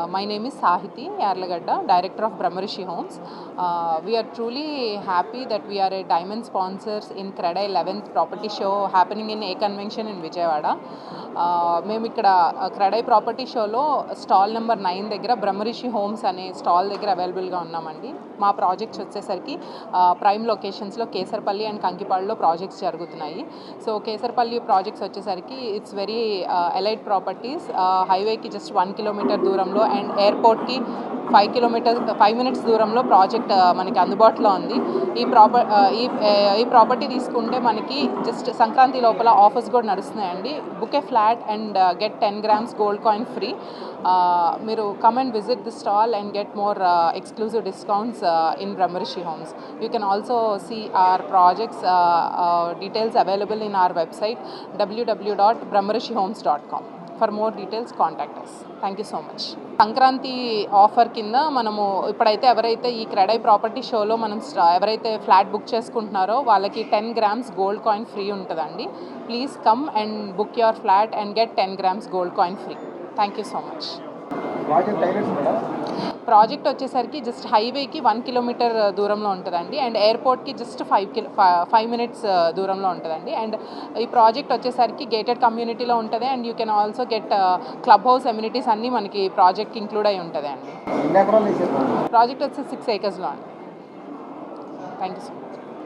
My name is Sahiti Yarlagadda, Director of Brahmarishi Homes. We are truly happy that we are a diamond sponsors in CREDA 11th property show happening in A Convention in Vijayawada. మేము ఇక్కడ CREDAI property షోలో stall number 9 దగ్గర Brahmarishi homes అనే stall దగ్గర అవైలబుల్గా ఉన్నామండి. మా projects వచ్చేసరికి ప్రైమ్ లొకేషన్స్లో కేసర్పల్లి అండ్ కంకిపాడులో ప్రాజెక్ట్స్ జరుగుతున్నాయి. సో కేసర్పల్లి ప్రాజెక్ట్స్ వచ్చేసరికి ఇట్స్ వెరీ ఎలైట్ ప్రాపర్టీస్, హైవేకి జస్ట్ 1 కిలోమీటర్ దూరంలో అండ్ ఎయిర్పోర్ట్కి 5 మినిట్స్ దూరంలో ప్రాజెక్ట్ మనకి అందుబాటులో ఉంది. ఈ ప్రాపర్టీ తీసుకుంటే మనకి జస్ట్ సంక్రాంతి లోపల ఆఫర్స్ కూడా నడుస్తున్నాయండి. Book a flat and get 10 grams gold coin free. మీరు come and visit the stall and get more exclusive discounts in Brahmarishi Homes. You can also see our projects details available in our website www.brahmarishihomes.com. For more details contact us. Thank you so much. Sankranti offer కింద మనము ఇప్పుడైతే ఎవరైతే ఈ CREDAI property షోలో మనం ఎవరైతే flat book చేసుకుంటున్నారో వాళ్ళకి 10 grams గోల్డ్ కాయిన్ ఫ్రీ ఉంటుందండి. Please come and book your flat and get 10 grams gold coin free. Thank you so much. Project వచ్చేసరికి జస్ట్ హైవేకి 1 కిలోమీటర్ దూరంలో ఉంటుందండి అండ్ ఎయిర్పోర్ట్కి జస్ట్ 5 minutes దూరంలో ఉంటుందండి. అండ్ ఈ ప్రాజెక్ట్ వచ్చేసరికి గేటెడ్ కమ్యూనిటీలో ఉంటుంది and you can also get club house amenities అన్నీ మనకి ప్రాజెక్ట్కి ఇంక్లూడ్ అయి ఉంటుంది అండి. ప్రాజెక్ట్ వచ్చి 6 acres అండి. Thank you so much.